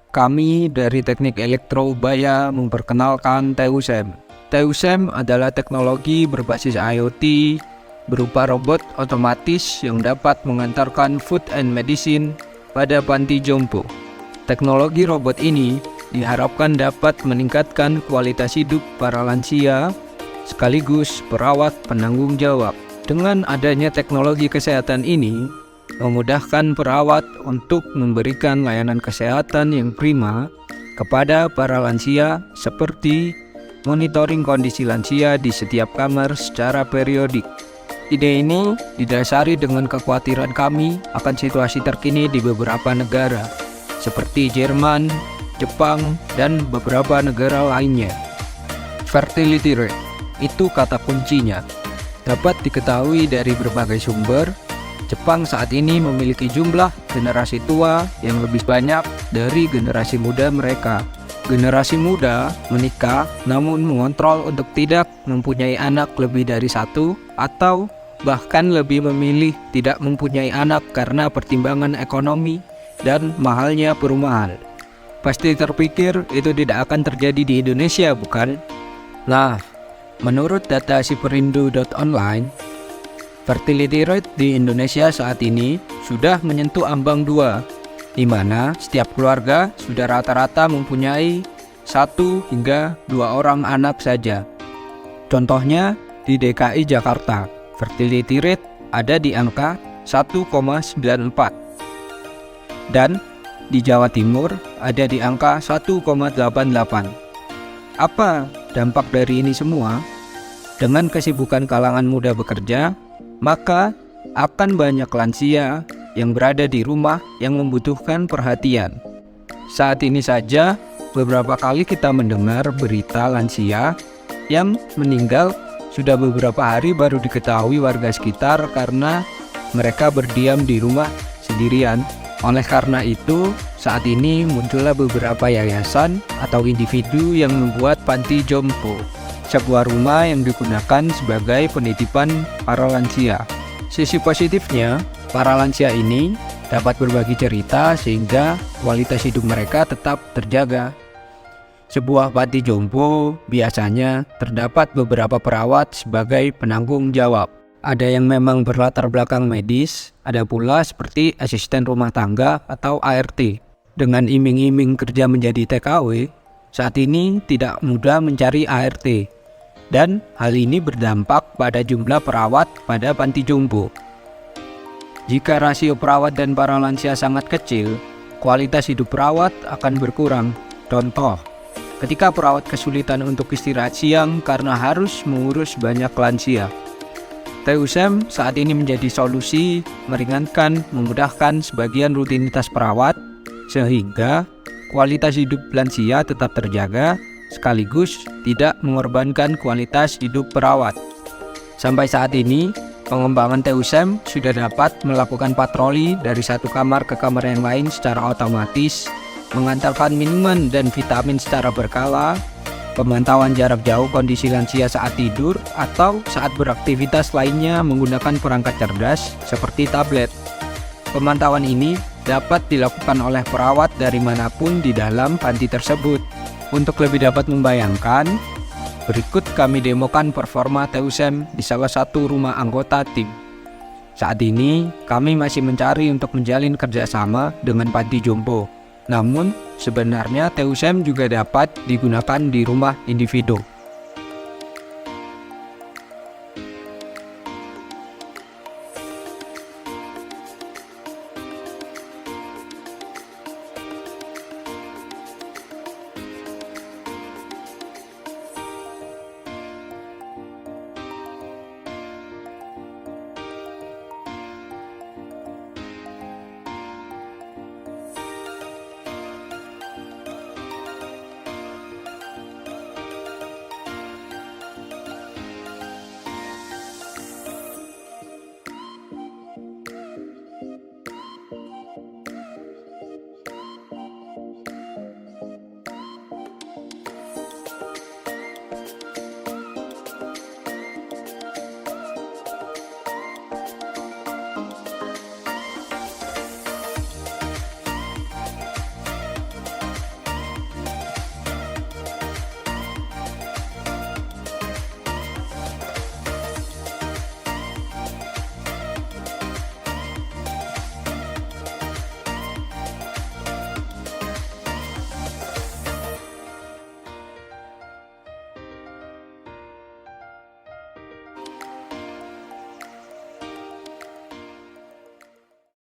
Kami dari Teknik Elektro Ubaya memperkenalkan TUSEM. TUSEM adalah teknologi berbasis IoT berupa robot otomatis yang dapat mengantarkan food and medicine pada panti jompo. Teknologi robot ini diharapkan dapat meningkatkan kualitas hidup para lansia sekaligus perawat penanggung jawab. Dengan adanya teknologi kesehatan ini, memudahkan perawat untuk memberikan layanan kesehatan yang prima kepada para lansia seperti monitoring kondisi lansia di setiap kamar secara periodik. Ide ini didasari dengan kekhawatiran kami akan situasi terkini di beberapa negara seperti Jerman, Jepang, dan beberapa negara lainnya. Fertility rate itu kata kuncinya. Dapat diketahui dari berbagai sumber, Jepang saat ini memiliki jumlah generasi tua yang lebih banyak dari generasi muda mereka. Generasi muda menikah namun mengontrol untuk tidak mempunyai anak lebih dari satu atau bahkan lebih memilih tidak mempunyai anak karena pertimbangan ekonomi dan mahalnya perumahan. Pasti terpikir itu tidak akan terjadi di Indonesia, bukan? Nah, menurut data siperindu.online, fertility rate di Indonesia saat ini sudah menyentuh ambang 2, di mana setiap keluarga sudah rata-rata mempunyai 1 hingga 2 orang anak saja. Contohnya di DKI Jakarta, fertility rate ada di angka 1,94 dan di Jawa Timur ada di angka 1,88. Apa dampak dari ini semua? Dengan kesibukan kalangan muda bekerja, maka akan banyak lansia yang berada di rumah yang membutuhkan perhatian. Saat ini saja, beberapa kali kita mendengar berita lansia yang meninggal sudah beberapa hari baru diketahui warga sekitar karena mereka berdiam di rumah sendirian. Oleh karena itu, saat ini muncullah beberapa yayasan atau individu yang membuat panti jompo, sebuah rumah yang digunakan sebagai penitipan para lansia. Sisi positifnya, para lansia ini dapat berbagi cerita sehingga kualitas hidup mereka tetap terjaga. Sebuah panti jompo biasanya terdapat beberapa perawat sebagai penanggung jawab. Ada yang memang berlatar belakang medis, ada pula seperti asisten rumah tangga atau ART. Dengan iming-iming kerja menjadi TKW, saat ini tidak mudah mencari ART. Dan hal ini berdampak pada jumlah perawat pada panti jompo. Jika rasio perawat dan para lansia sangat kecil, kualitas hidup perawat akan berkurang. Contoh, ketika perawat kesulitan untuk istirahat siang karena harus mengurus banyak lansia. TUSEM saat ini menjadi solusi meringankan, memudahkan sebagian rutinitas perawat sehingga kualitas hidup lansia tetap terjaga sekaligus tidak mengorbankan kualitas hidup perawat. Sampai saat ini, pengembangan TUSEM sudah dapat melakukan patroli dari satu kamar ke kamar yang lain secara otomatis, mengantarkan minuman dan vitamin secara berkala, pemantauan jarak jauh kondisi lansia saat tidur atau saat beraktivitas lainnya menggunakan perangkat cerdas seperti tablet. Pemantauan ini dapat dilakukan oleh perawat dari manapun di dalam panti tersebut. Untuk lebih dapat membayangkan, berikut kami demokan performa TUSEM di salah satu rumah anggota tim. Saat ini, kami masih mencari untuk menjalin kerjasama dengan panti jompo. Namun, sebenarnya TUSEM juga dapat digunakan di rumah individu.